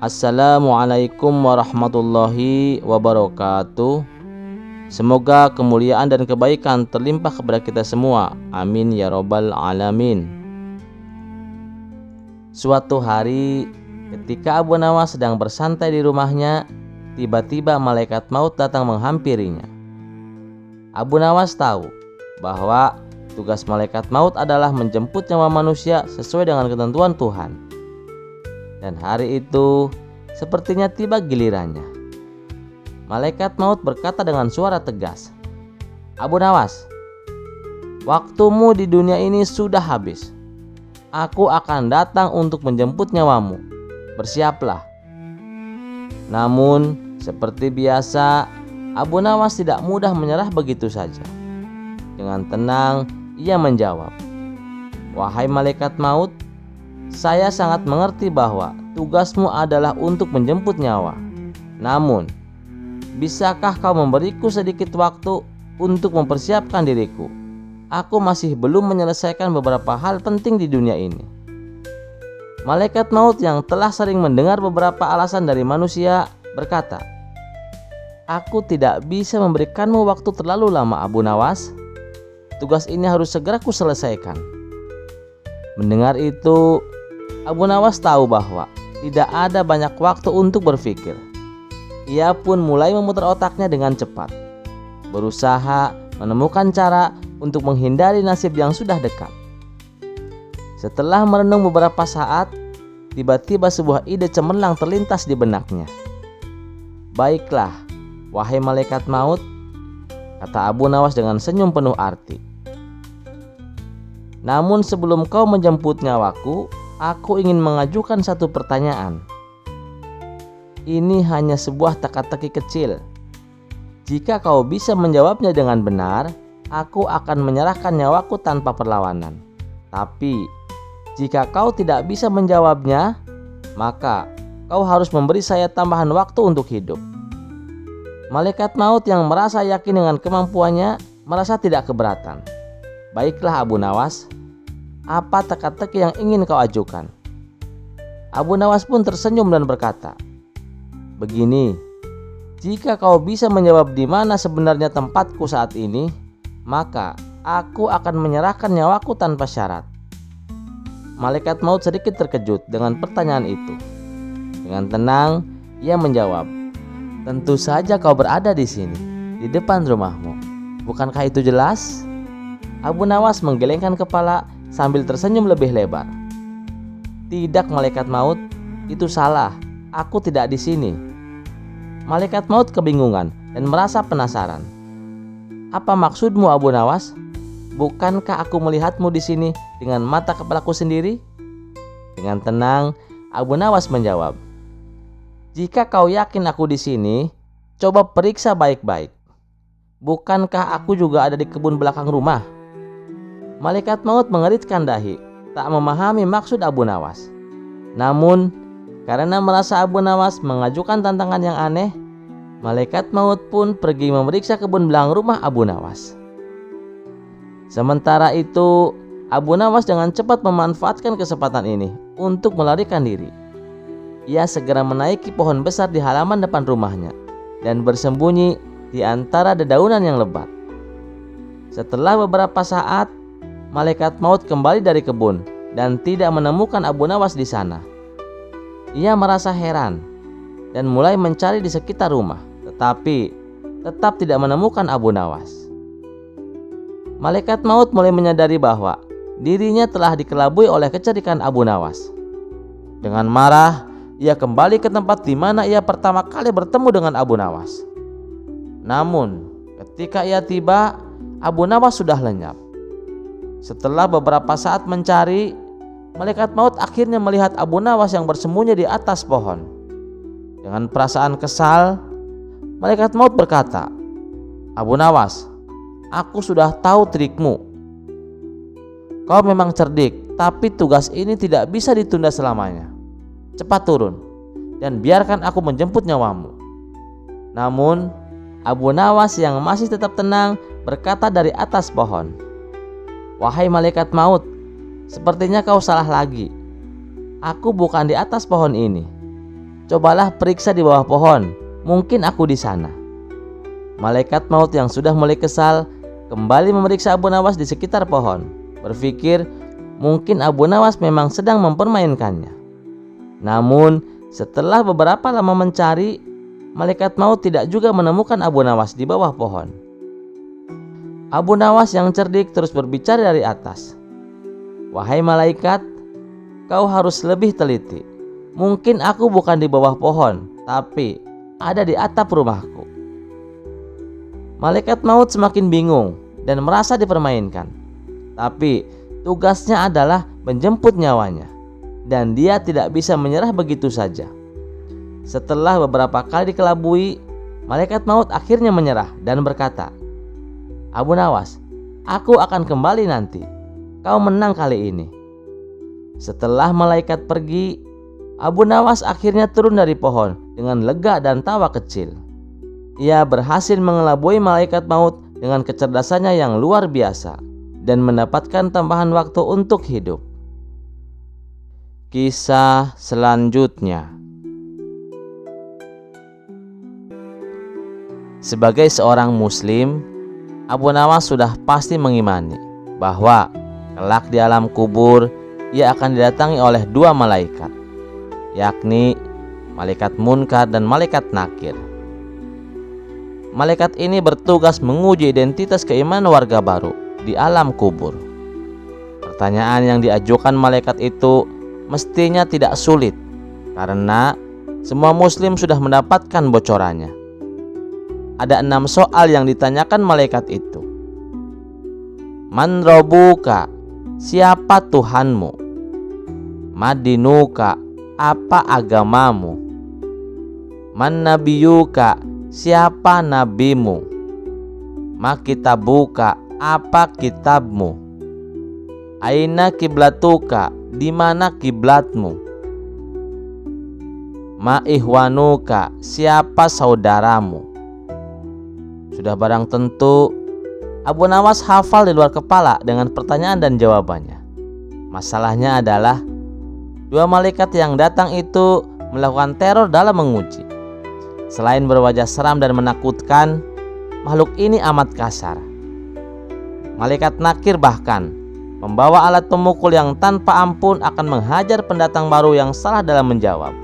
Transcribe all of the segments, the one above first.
Assalamualaikum warahmatullahi wabarakatuh. Semoga kemuliaan dan kebaikan terlimpah kepada kita semua. Amin ya robbal alamin. Suatu hari ketika Abu Nawas sedang bersantai di rumahnya, tiba-tiba malaikat maut datang menghampirinya. Abu Nawas tahu bahwa tugas malaikat maut adalah menjemput nyawa manusia sesuai dengan ketentuan Tuhan. Dan hari itu sepertinya tiba gilirannya. Malaikat maut berkata dengan suara tegas, "Abu Nawas, waktumu di dunia ini sudah habis. Aku akan datang untuk menjemput nyawamu. Bersiaplah." Namun, seperti biasa, Abu Nawas tidak mudah menyerah begitu saja. Dengan tenang, ia menjawab, "Wahai malaikat maut, saya sangat mengerti bahwa tugasmu adalah untuk menjemput nyawa. Namun, bisakah kau memberiku sedikit waktu untuk mempersiapkan diriku? Aku masih belum menyelesaikan beberapa hal penting di dunia ini." Malaikat maut yang telah sering mendengar beberapa alasan dari manusia berkata, "Aku tidak bisa memberikanmu waktu terlalu lama, Abu Nawas. Tugas ini harus segera kuselesaikan." Mendengar itu, Abu Nawas tahu bahwa tidak ada banyak waktu untuk berpikir. Ia pun mulai memutar otaknya dengan cepat, berusaha menemukan cara untuk menghindari nasib yang sudah dekat. Setelah merenung beberapa saat, tiba-tiba sebuah ide cemerlang terlintas di benaknya. "Baiklah, wahai malaikat maut," kata Abu Nawas dengan senyum penuh arti. "Namun sebelum kau menjemput nyawaku, aku ingin mengajukan satu pertanyaan. Ini hanya sebuah teka-teki kecil. Jika kau bisa menjawabnya dengan benar, aku akan menyerahkan nyawaku tanpa perlawanan. Tapi, jika kau tidak bisa menjawabnya, maka kau harus memberi saya tambahan waktu untuk hidup." Malaikat maut yang merasa yakin dengan kemampuannya merasa tidak keberatan. "Baiklah Abu Nawas, apa teka-teki yang ingin kau ajukan?" Abu Nawas pun tersenyum dan berkata, "Begini, jika kau bisa menjawab di mana sebenarnya tempatku saat ini, maka aku akan menyerahkan nyawaku tanpa syarat." Malaikat maut sedikit terkejut dengan pertanyaan itu. Dengan tenang, ia menjawab, "Tentu saja kau berada di sini, di depan rumahmu. Bukankah itu jelas?" Abu Nawas menggelengkan kepala sambil tersenyum lebih lebar. "Tidak malaikat maut, itu salah. Aku tidak di sini." Malaikat maut kebingungan dan merasa penasaran. "Apa maksudmu Abu Nawas? Bukankah aku melihatmu di sini dengan mata kepalaku sendiri?" Dengan tenang, Abu Nawas menjawab, "Jika kau yakin aku di sini, coba periksa baik-baik. Bukankah aku juga ada di kebun belakang rumah?" Malaikat maut mengeritkan dahi, tak memahami maksud Abu Nawas. Namun, karena merasa Abu Nawas mengajukan tantangan yang aneh, malaikat maut pun pergi memeriksa kebun belakang rumah Abu Nawas. Sementara itu, Abu Nawas dengan cepat memanfaatkan kesempatan ini untuk melarikan diri. Ia segera menaiki pohon besar di halaman depan rumahnya dan bersembunyi di antara dedaunan yang lebat. Setelah beberapa saat, malaikat maut kembali dari kebun dan tidak menemukan Abu Nawas di sana. Ia merasa heran dan mulai mencari di sekitar rumah, tetapi tetap tidak menemukan Abu Nawas. Malaikat maut mulai menyadari bahwa dirinya telah dikelabui oleh kecerdikan Abu Nawas. Dengan marah, ia kembali ke tempat di mana ia pertama kali bertemu dengan Abu Nawas. Namun, ketika ia tiba, Abu Nawas sudah lenyap. Setelah beberapa saat mencari, malaikat maut akhirnya melihat Abu Nawas yang bersembunyi di atas pohon. Dengan perasaan kesal, malaikat maut berkata, "Abu Nawas, aku sudah tahu trikmu. Kau memang cerdik, tapi tugas ini tidak bisa ditunda selamanya. Cepat turun dan biarkan aku menjemput nyawamu." Namun, Abu Nawas yang masih tetap tenang berkata dari atas pohon, "Wahai malaikat maut, sepertinya kau salah lagi. Aku bukan di atas pohon ini. Cobalah periksa di bawah pohon, mungkin aku di sana." Malaikat maut yang sudah mulai kesal kembali memeriksa Abu Nawas di sekitar pohon, berpikir mungkin Abu Nawas memang sedang mempermainkannya. Namun setelah beberapa lama mencari, malaikat maut tidak juga menemukan Abu Nawas di bawah pohon. Abu Nawas yang cerdik terus berbicara dari atas, "Wahai malaikat, kau harus lebih teliti. Mungkin aku bukan di bawah pohon, tapi ada di atap rumahku." Malaikat maut semakin bingung dan merasa dipermainkan. Tapi tugasnya adalah menjemput nyawanya, dan dia tidak bisa menyerah begitu saja. Setelah beberapa kali dikelabui, malaikat maut akhirnya menyerah dan berkata, "Abu Nawas, aku akan kembali nanti. Kau menang kali ini." Setelah malaikat pergi, Abu Nawas akhirnya turun dari pohon dengan lega dan tawa kecil. Ia berhasil mengelabui malaikat maut dengan kecerdasannya yang luar biasa dan mendapatkan tambahan waktu untuk hidup. Kisah selanjutnya. Sebagai seorang muslim, Abu Nawas sudah pasti mengimani bahwa kelak di alam kubur ia akan didatangi oleh dua malaikat, yakni malaikat munkar dan malaikat nakir. Malaikat ini bertugas menguji identitas keimanan warga baru di alam kubur. Pertanyaan yang diajukan malaikat itu mestinya tidak sulit, karena semua muslim sudah mendapatkan bocorannya. Ada 6 soal yang ditanyakan malaikat itu. Man robuka, siapa Tuhanmu? Madinuka, apa agamamu? Man nabiyuka, siapa nabimu? Makitabuka, apa kitabmu? Aina kiblatuka, di mana kiblatmu? Ma ihwanuka, siapa saudaramu? Sudah barang tentu Abu Nawas hafal di luar kepala dengan pertanyaan dan jawabannya. Masalahnya adalah dua malaikat yang datang itu melakukan teror dalam menguji. Selain berwajah seram dan menakutkan, makhluk ini amat kasar. Malaikat nakir bahkan membawa alat pemukul yang tanpa ampun akan menghajar pendatang baru yang salah dalam menjawab.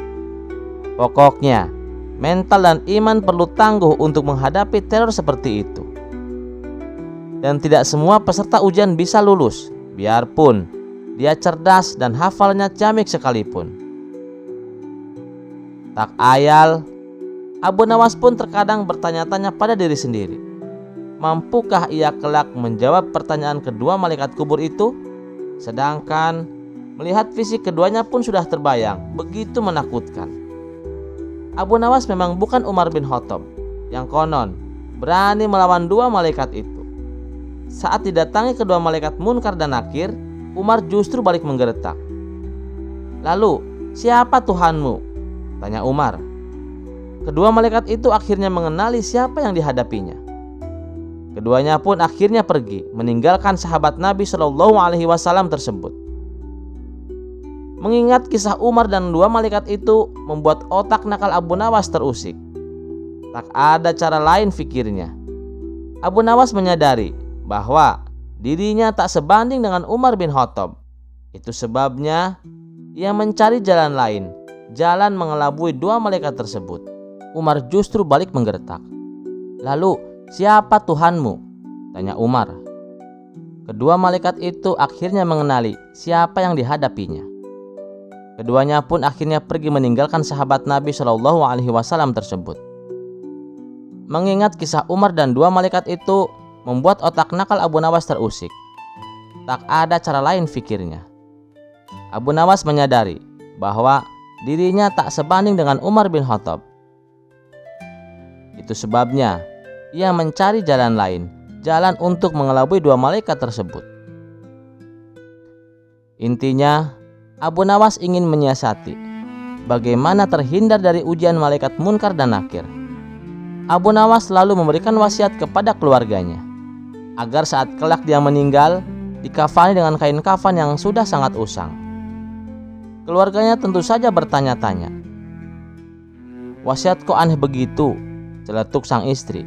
Pokoknya, mental dan iman perlu tangguh untuk menghadapi teror seperti itu. Dan tidak semua peserta ujian bisa lulus, biarpun dia cerdas dan hafalnya ciamik sekalipun. Tak ayal, Abu Nawas pun terkadang bertanya-tanya pada diri sendiri, mampukah ia kelak menjawab pertanyaan kedua malaikat kubur itu? Sedangkan melihat fisik keduanya pun sudah terbayang begitu menakutkan. Abu Nawas memang bukan Umar bin Khattab yang konon berani melawan dua malaikat itu. Saat didatangi kedua malaikat munkar dan nakir, Umar justru balik menggeretak. "Lalu, siapa Tuhanmu?" tanya Umar. Kedua malaikat itu akhirnya mengenali siapa yang dihadapinya. Keduanya pun akhirnya pergi, meninggalkan sahabat Nabi Shallallahu Alaihi Wasallam tersebut. Mengingat kisah Umar dan dua malaikat itu membuat otak nakal Abu Nawas terusik. Tak ada cara lain pikirnya. Abu Nawas menyadari bahwa dirinya tak sebanding dengan Umar bin Khattab. Itu sebabnya ia mencari jalan lain, jalan mengelabui dua malaikat tersebut. Umar justru balik menggertak. "Lalu, siapa Tuhanmu?" tanya Umar. Kedua malaikat itu akhirnya mengenali siapa yang dihadapinya. Keduanya pun akhirnya pergi meninggalkan sahabat Nabi Shallallahu Alaihi Wasallam tersebut. Mengingat kisah Umar dan dua malaikat itu membuat otak nakal Abu Nawas terusik. Tak ada cara lain pikirnya. Abu Nawas menyadari bahwa dirinya tak sebanding dengan Umar bin Khattab. Itu sebabnya ia mencari jalan lain, jalan untuk mengelabui dua malaikat tersebut. Intinya, Abu Nawas ingin menyiasati bagaimana terhindar dari ujian malaikat munkar dan nakir. Abu Nawas lalu memberikan wasiat kepada keluarganya agar saat kelak dia meninggal dikafani dengan kain kafan yang sudah sangat usang. Keluarganya tentu saja bertanya-tanya. "Wasiat kok aneh begitu?" celetuk sang istri.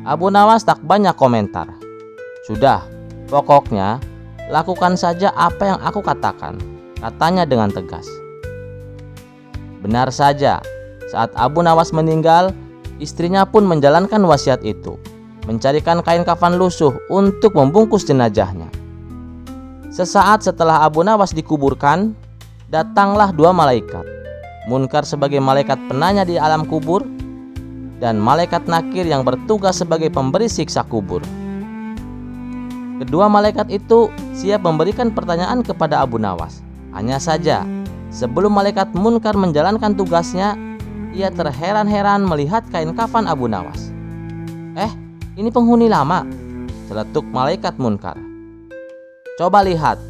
Abu Nawas tak banyak komentar. "Sudah, pokoknya lakukan saja apa yang aku katakan," katanya dengan tegas. Benar saja, saat Abu Nawas meninggal, istrinya pun menjalankan wasiat itu, mencarikan kain kafan lusuh untuk membungkus jenazahnya. Sesaat setelah Abu Nawas dikuburkan, datanglah dua malaikat, Munkar sebagai malaikat penanya di alam kubur, dan malaikat Nakir yang bertugas sebagai pemberi siksa kubur. Kedua malaikat itu siap memberikan pertanyaan kepada Abu Nawas. Hanya saja, sebelum malaikat Munkar menjalankan tugasnya, ia terheran-heran melihat kain kafan Abu Nawas. Ini penghuni lama," celetuk malaikat Munkar. "Coba lihat,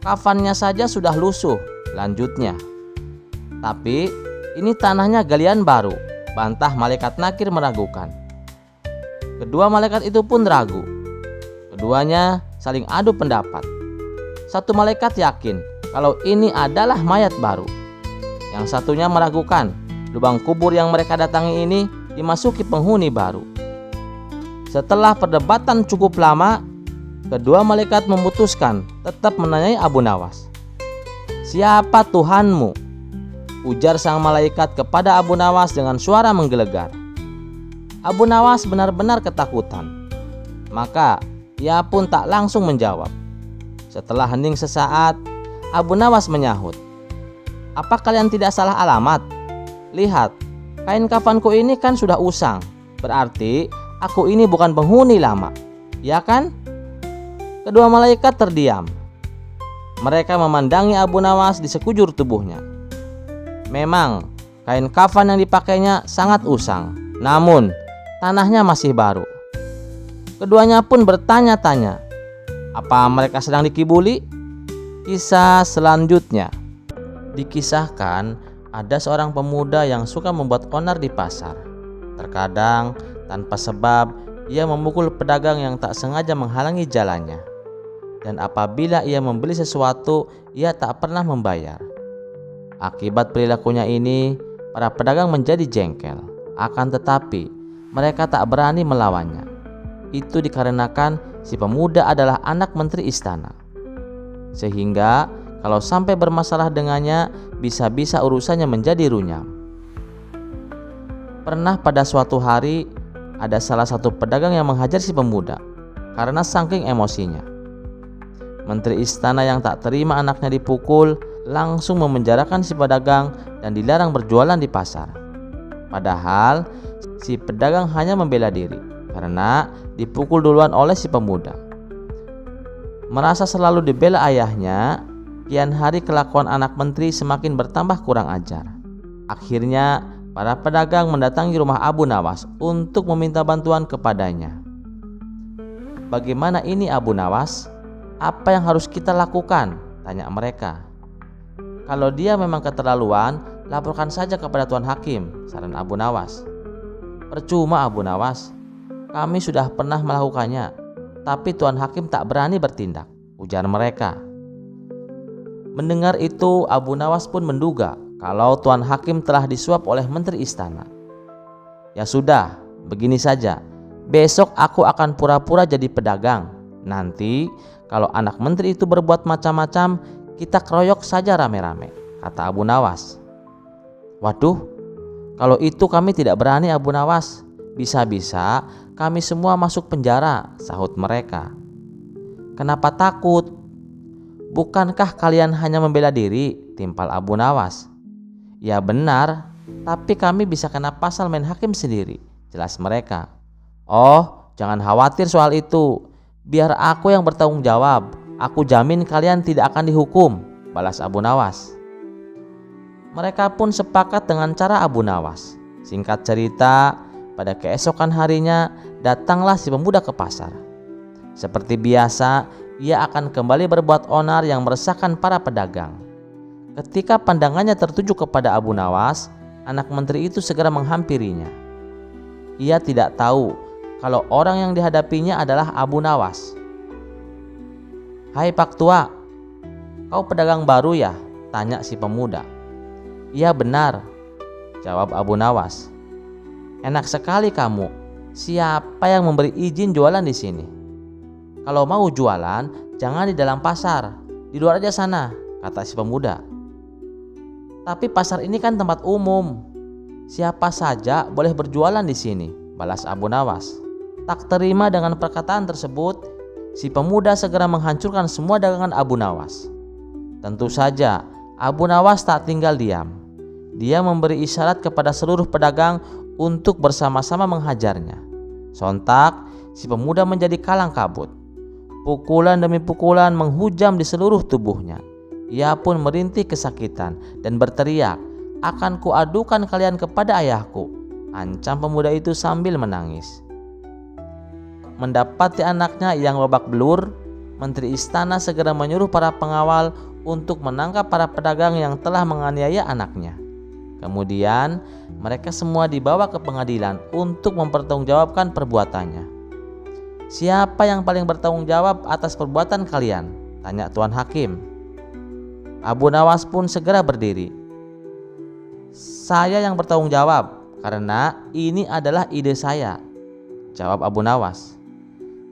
kafannya saja sudah lusuh," lanjutnya. "Tapi ini tanahnya galian baru," bantah malaikat Nakir meragukan. Kedua malaikat itu pun ragu. Keduanya saling adu pendapat. Satu malaikat yakin kalau ini adalah mayat baru. Yang satunya meragukan lubang kubur yang mereka datangi ini dimasuki penghuni baru. Setelah perdebatan cukup lama, kedua malaikat memutuskan tetap menanyai Abu Nawas. "Siapa Tuhanmu?" ujar sang malaikat kepada Abu Nawas dengan suara menggelegar. Abu Nawas benar-benar ketakutan. Maka ia pun tak langsung menjawab. Setelah hening sesaat, Abu Nawas menyahut, "Apa kalian tidak salah alamat? Lihat, kain kafanku ini kan sudah usang. Berarti aku ini bukan penghuni lama, ya kan?" Kedua malaikat terdiam. Mereka memandangi Abu Nawas di sekujur tubuhnya. Memang kain kafan yang dipakainya sangat usang, namun tanahnya masih baru. Keduanya pun bertanya-tanya, apa mereka sedang dikibuli? Kisah selanjutnya. Dikisahkan ada seorang pemuda yang suka membuat onar di pasar. Terkadang tanpa sebab ia memukul pedagang yang tak sengaja menghalangi jalannya. Dan apabila ia membeli sesuatu, ia tak pernah membayar. Akibat perilakunya ini, para pedagang menjadi jengkel. Akan tetapi, mereka tak berani melawannya. Itu dikarenakan si pemuda adalah anak menteri istana. Sehingga kalau sampai bermasalah dengannya, bisa-bisa urusannya menjadi runyam. Pernah pada suatu hari, ada salah satu pedagang yang menghajar si pemuda karena saking emosinya. Menteri istana yang tak terima anaknya dipukul langsung memenjarakan si pedagang dan dilarang berjualan di pasar. Padahal si pedagang hanya membela diri karena dipukul duluan oleh si pemuda. Merasa selalu dibela ayahnya, kian hari kelakuan anak menteri semakin bertambah kurang ajar. Akhirnya para pedagang mendatangi rumah Abu Nawas untuk meminta bantuan kepadanya. "Bagaimana ini Abu Nawas? Apa yang harus kita lakukan?" tanya mereka. "Kalau dia memang keterlaluan, laporkan saja kepada Tuan Hakim," saran Abu Nawas. "Percuma Abu Nawas, kami sudah pernah melakukannya, tapi Tuan Hakim tak berani bertindak," ujar mereka. Mendengar itu, Abu Nawas pun menduga kalau Tuan Hakim telah disuap oleh menteri istana. "Ya sudah, begini saja. Besok aku akan pura-pura jadi pedagang. Nanti kalau anak menteri itu berbuat macam-macam, kita keroyok saja rame-rame," kata Abu Nawas. "Waduh, kalau itu kami tidak berani Abu Nawas. Bisa-bisa kami semua masuk penjara," sahut mereka. "Kenapa takut? Bukankah kalian hanya membela diri?" timpal Abu Nawas. "Ya benar, tapi kami bisa kena pasal main hakim sendiri," jelas mereka. "Oh, jangan khawatir soal itu. Biar aku yang bertanggung jawab. Aku jamin kalian tidak akan dihukum," balas Abu Nawas. Mereka pun sepakat dengan cara Abu Nawas. Singkat cerita, pada keesokan harinya datanglah si pemuda ke pasar. Seperti biasa, ia akan kembali berbuat onar yang meresahkan para pedagang. Ketika pandangannya tertuju kepada Abu Nawas, anak menteri itu segera menghampirinya. Ia tidak tahu kalau orang yang dihadapinya adalah Abu Nawas. "Hai Pak Tua, kau pedagang baru ya? Tanya si pemuda. Iya benar, jawab Abu Nawas. Enak sekali kamu. Siapa yang memberi izin jualan di sini? Kalau mau jualan, jangan di dalam pasar, di luar aja sana, kata si pemuda. Tapi pasar ini kan tempat umum. Siapa saja boleh berjualan di sini, balas Abu Nawas. Tak terima dengan perkataan tersebut, si pemuda segera menghancurkan semua dagangan Abu Nawas. Tentu saja, Abu Nawas tak tinggal diam. Dia memberi isyarat kepada seluruh pedagang untuk bersama-sama menghajarnya. Sontak, si pemuda menjadi kalang kabut. Pukulan demi pukulan menghujam di seluruh tubuhnya. Ia pun merintih kesakitan dan berteriak, "Akan kuadukan kalian kepada ayahku," ancam pemuda itu sambil menangis. Mendapati anaknya yang babak belur, Menteri Istana segera menyuruh para pengawal untuk menangkap para pedagang yang telah menganiaya anaknya. Kemudian mereka semua dibawa ke pengadilan untuk mempertanggungjawabkan perbuatannya. Siapa yang paling bertanggung jawab atas perbuatan kalian? Tanya Tuan Hakim. Abu Nawas pun segera berdiri. Saya yang bertanggung jawab karena ini adalah ide saya, jawab Abu Nawas.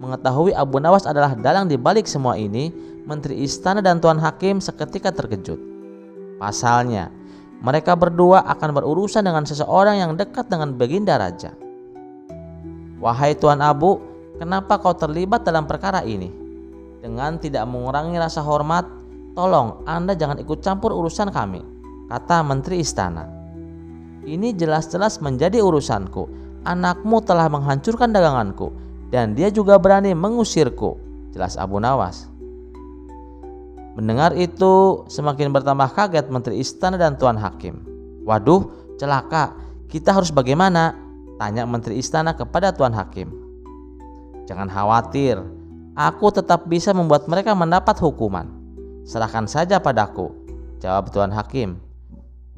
Mengetahui Abu Nawas adalah dalang di balik semua ini, Menteri Istana dan Tuan Hakim seketika terkejut. Pasalnya, mereka berdua akan berurusan dengan seseorang yang dekat dengan Baginda Raja. Wahai Tuan Abu, kenapa kau terlibat dalam perkara ini? Dengan tidak mengurangi rasa hormat, tolong Anda jangan ikut campur urusan kami, kata Menteri Istana. Ini jelas-jelas menjadi urusanku. Anakmu telah menghancurkan daganganku dan dia juga berani mengusirku, jelas Abu Nawas. Mendengar itu, semakin bertambah kaget Menteri Istana dan Tuan Hakim. Waduh, celaka, kita harus bagaimana? Tanya Menteri Istana kepada Tuan Hakim. Jangan khawatir, aku tetap bisa membuat mereka mendapat hukuman. Serahkan saja padaku, jawab Tuan Hakim.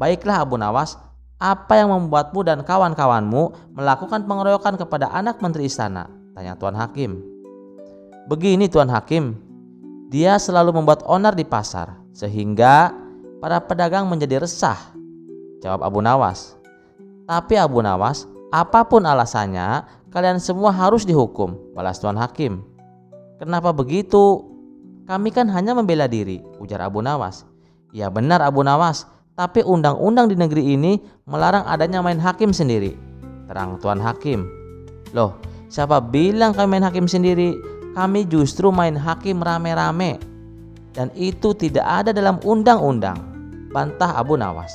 Baiklah Abu Nawas, apa yang membuatmu dan kawan-kawanmu melakukan pengeroyokan kepada anak Menteri Istana? Tanya Tuan Hakim. Begini Tuan Hakim, dia selalu membuat onar di pasar sehingga para pedagang menjadi resah, jawab Abu Nawas. Tapi Abu Nawas, apapun alasannya, kalian semua harus dihukum, balas Tuan Hakim. Kenapa begitu? Kami kan hanya membela diri, ujar Abu Nawas. Ya benar Abu Nawas, tapi undang-undang di negeri ini melarang adanya main hakim sendiri, terang Tuan Hakim. Loh, siapa bilang kami main hakim sendiri? Kami justru main hakim rame-rame. Dan itu tidak ada dalam undang-undang, bantah Abu Nawas.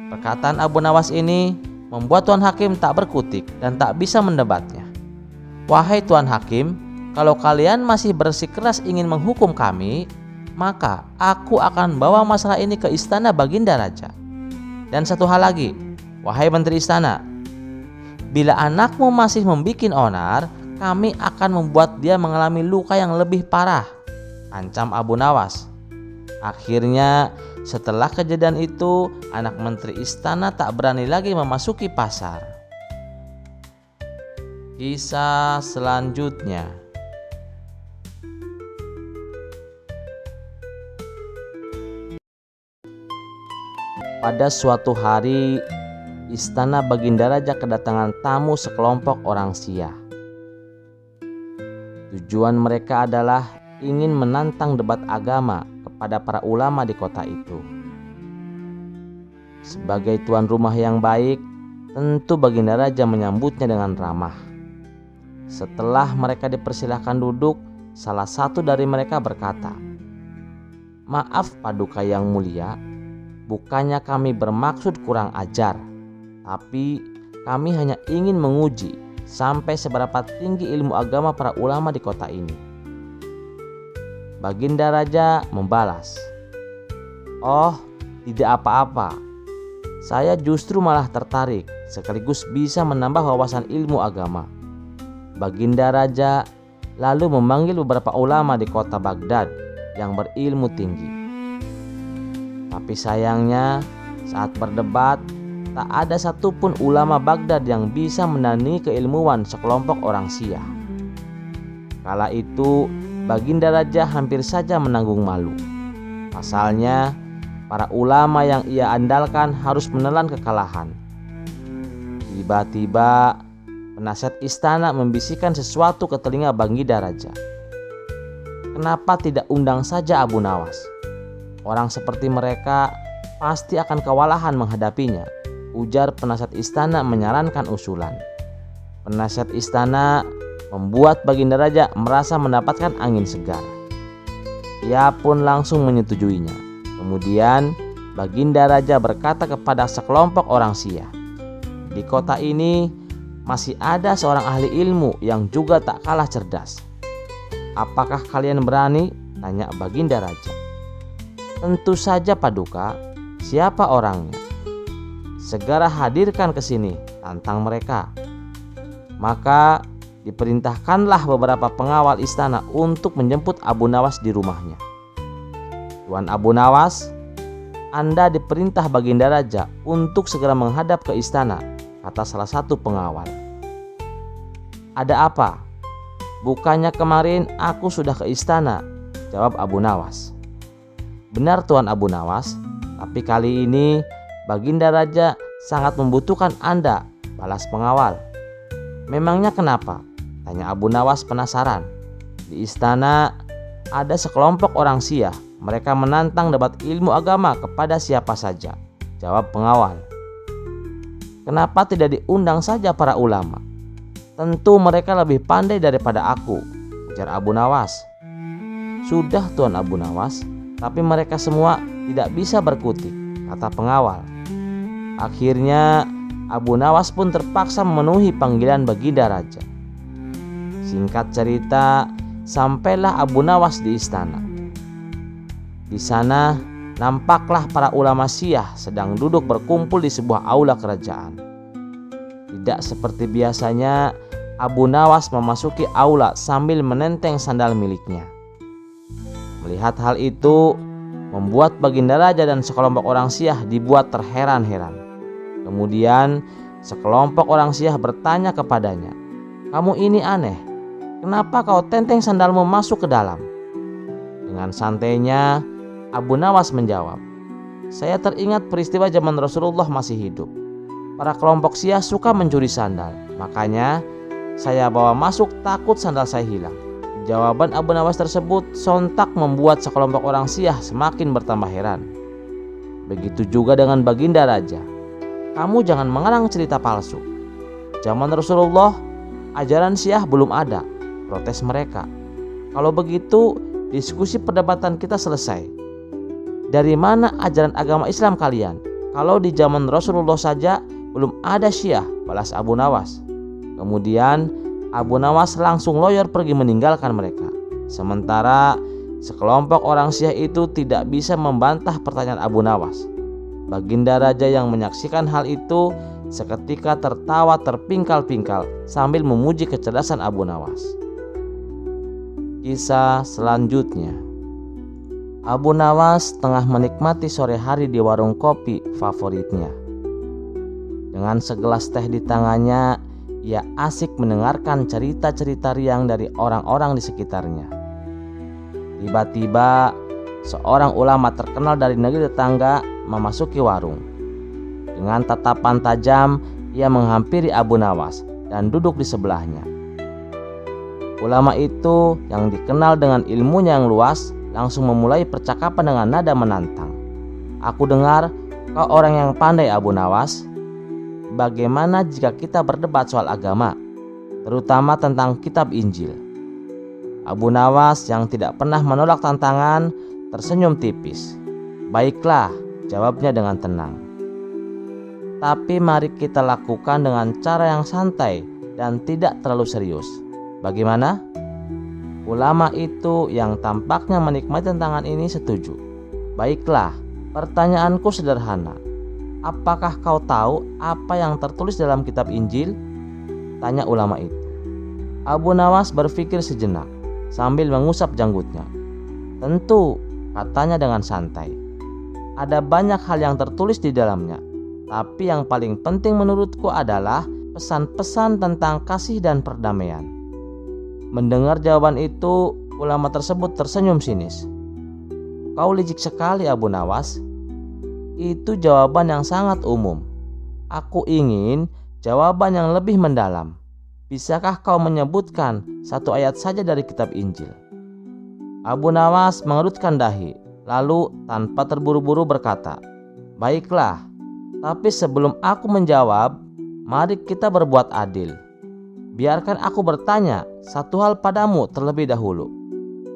Perkataan Abu Nawas ini membuat Tuan Hakim tak berkutik dan tak bisa mendebatnya. Wahai Tuan Hakim, kalau kalian masih bersikeras ingin menghukum kami, maka aku akan bawa masalah ini ke Istana Baginda Raja. Dan satu hal lagi, wahai Menteri Istana, bila anakmu masih membikin onar, kami akan membuat dia mengalami luka yang lebih parah, ancam Abu Nawas. Akhirnya setelah kejadian itu, anak Menteri Istana tak berani lagi memasuki pasar. Kisah selanjutnya. Pada suatu hari, Istana Baginda Raja kedatangan tamu sekelompok orang Sia. Tujuan mereka adalah ingin menantang debat agama kepada para ulama di kota itu. Sebagai tuan rumah yang baik, tentu Baginda Raja menyambutnya dengan ramah. Setelah mereka dipersilahkan duduk, salah satu dari mereka berkata, "Maaf Paduka yang mulia, bukannya kami bermaksud kurang ajar, tapi kami hanya ingin menguji sampai seberapa tinggi ilmu agama para ulama di kota ini." Baginda Raja membalas, "Oh, tidak apa-apa. Saya justru malah tertarik sekaligus bisa menambah wawasan ilmu agama." Baginda Raja lalu memanggil beberapa ulama di kota Baghdad yang berilmu tinggi. Tapi sayangnya saat berdebat, tak ada satupun ulama Baghdad yang bisa menandingi keilmuan sekelompok orang Syiah. Kala itu Baginda Raja hampir saja menanggung malu. Pasalnya Para ulama yang ia andalkan harus menelan kekalahan. Tiba-tiba penasihat istana membisikkan sesuatu ke telinga Baginda Raja. Kenapa tidak undang saja Abu Nawas? Orang seperti mereka pasti akan kewalahan menghadapinya, ujar penasihat istana menyarankan usulan. Penasihat istana membuat Baginda Raja merasa mendapatkan angin segar. Ia pun langsung menyetujuinya. Kemudian Baginda Raja berkata kepada sekelompok orang Syiah, "Di kota ini masih ada seorang ahli ilmu yang juga tak kalah cerdas. Apakah kalian berani?" tanya Baginda Raja. "Tentu saja Paduka. Siapa orangnya?" "Segera hadirkan ke sini," tantang mereka. Maka diperintahkanlah beberapa pengawal istana untuk menjemput Abu Nawas di rumahnya. "Tuan Abu Nawas, Anda diperintah Baginda Raja untuk segera menghadap ke istana," kata salah satu pengawal. "Ada apa? Bukannya kemarin aku sudah ke istana," jawab Abu Nawas. "Benar Tuan Abu Nawas, tapi kali ini Baginda Raja sangat membutuhkan Anda," balas pengawal. "Memangnya kenapa?" tanya Abu Nawas penasaran. "Di istana ada sekelompok orang Syiah. Mereka menantang debat ilmu agama kepada siapa saja," jawab pengawal. "Kenapa tidak diundang saja para ulama? Tentu mereka lebih pandai daripada aku," ujar Abu Nawas. "Sudah Tuan Abu Nawas, tapi mereka semua tidak bisa berkutik," kata pengawal. Akhirnya Abu Nawas pun terpaksa memenuhi panggilan Baginda Raja. Singkat cerita, sampailah Abu Nawas di istana. Di sana nampaklah para ulama Syiah sedang duduk berkumpul di sebuah aula kerajaan. Tidak seperti biasanya, Abu Nawas memasuki aula sambil menenteng sandal miliknya. Melihat hal itu membuat Baginda Raja dan sekelompok orang Syiah dibuat terheran-heran. Kemudian sekelompok orang Syiah bertanya kepadanya, "Kamu ini aneh, kenapa kau tenteng sandalmu masuk ke dalam?" Dengan santainya Abu Nawas menjawab, "Saya teringat peristiwa zaman Rasulullah masih hidup. Para kelompok Syiah suka mencuri sandal, makanya saya bawa masuk takut sandal saya hilang." Jawaban Abu Nawas tersebut sontak membuat sekelompok orang Syiah semakin bertambah heran. Begitu juga dengan Baginda Raja. "Kamu jangan mengarang cerita palsu. Zaman Rasulullah, ajaran Syiah belum ada," protes mereka. "Kalau begitu, diskusi perdebatan kita selesai. Dari mana ajaran agama Islam kalian? Kalau di zaman Rasulullah saja belum ada Syiah," balas Abu Nawas. Kemudian Abu Nawas langsung loyor pergi meninggalkan mereka. Sementara sekelompok orang Syiah itu tidak bisa membantah pertanyaan Abu Nawas. Baginda Raja yang menyaksikan hal itu seketika tertawa terpingkal-pingkal sambil memuji kecerdasan Abu Nawas. Kisah selanjutnya. Abu Nawas tengah menikmati sore hari di warung kopi favoritnya. Dengan segelas teh di tangannya, ia asik mendengarkan cerita-cerita riang dari orang-orang di sekitarnya. Tiba-tiba, seorang ulama terkenal dari negeri tetangga memasuki warung. Dengan tatapan tajam, ia menghampiri Abu Nawas dan duduk di sebelahnya. Ulama itu yang dikenal dengan ilmunya yang luas langsung memulai percakapan dengan nada menantang. "Aku dengar kau orang yang pandai Abu Nawas. Bagaimana jika kita berdebat soal agama, terutama tentang kitab Injil?" Abu Nawas yang tidak pernah menolak tantangan tersenyum tipis. "Baiklah," jawabnya dengan tenang. "Tapi mari kita lakukan dengan cara yang santai dan tidak terlalu serius. Bagaimana?" Ulama itu yang tampaknya menikmati tantangan ini setuju. "Baiklah, pertanyaanku sederhana. Apakah kau tahu apa yang tertulis dalam kitab Injil?" tanya ulama itu. Abu Nawas berpikir sejenak sambil mengusap janggutnya. "Tentu," katanya dengan santai. "Ada banyak hal yang tertulis di dalamnya, tapi yang paling penting menurutku adalah pesan-pesan tentang kasih dan perdamaian." Mendengar jawaban itu, ulama tersebut tersenyum sinis. "Kau licik sekali Abu Nawas. Itu jawaban yang sangat umum. Aku ingin jawaban yang lebih mendalam. Bisakah kau menyebutkan satu ayat saja dari kitab Injil? Abu Nawas mengerutkan dahi, lalu tanpa terburu-buru berkata, "Baiklah, tapi sebelum aku menjawab, mari kita berbuat adil. Biarkan aku bertanya satu hal padamu terlebih dahulu."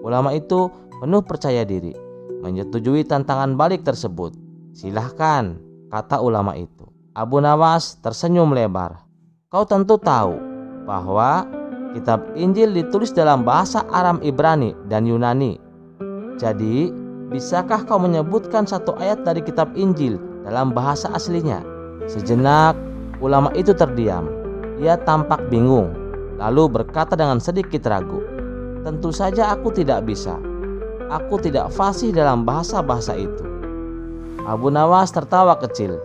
Ulama itu penuh percaya diri, menyetujui tantangan balik tersebut. "Silahkan," kata ulama itu. Abu Nawas tersenyum lebar. "Kau tentu tahu bahwa kitab Injil ditulis dalam bahasa Aram Ibrani dan Yunani. Jadi, bisakah kau menyebutkan satu ayat dari kitab Injil dalam bahasa aslinya?" Sejenak, ulama itu terdiam. Ia tampak bingung, lalu berkata dengan sedikit ragu, "Tentu saja aku tidak bisa. Aku tidak fasih dalam bahasa-bahasa itu." Abu Nawas tertawa kecil.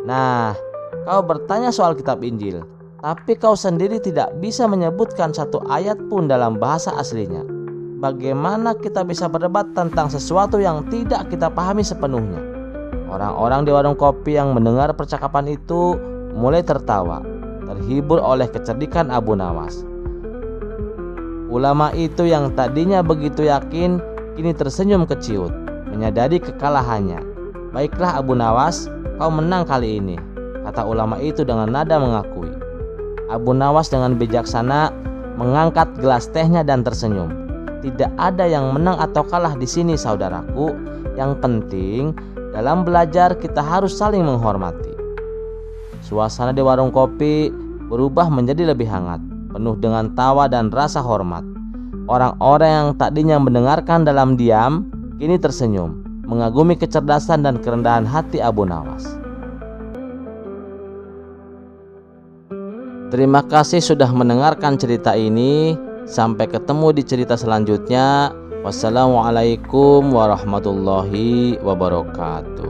"Nah, kau bertanya soal kitab Injil, tapi kau sendiri tidak bisa menyebutkan satu ayat pun dalam bahasa aslinya. Bagaimana kita bisa berdebat tentang sesuatu yang tidak kita pahami sepenuhnya?" Orang-orang di warung kopi yang mendengar percakapan itu mulai tertawa, terhibur oleh kecerdikan Abu Nawas. Ulama itu yang tadinya begitu yakin, kini tersenyum keciut, menyadari kekalahannya. "Baiklah Abu Nawas, kau menang kali ini," kata ulama itu dengan nada mengakui. Abu Nawas dengan bijaksana mengangkat gelas tehnya dan tersenyum. "Tidak ada yang menang atau kalah di sini, saudaraku. Yang penting dalam belajar kita harus saling menghormati." Suasana di warung kopi berubah menjadi lebih hangat, penuh dengan tawa dan rasa hormat. Orang-orang yang tadinya mendengarkan dalam diam kini tersenyum, mengagumi kecerdasan dan kerendahan hati Abu Nawas. Terima kasih sudah mendengarkan cerita ini. Sampai ketemu di cerita selanjutnya. Wassalamualaikum warahmatullahi wabarakatuh.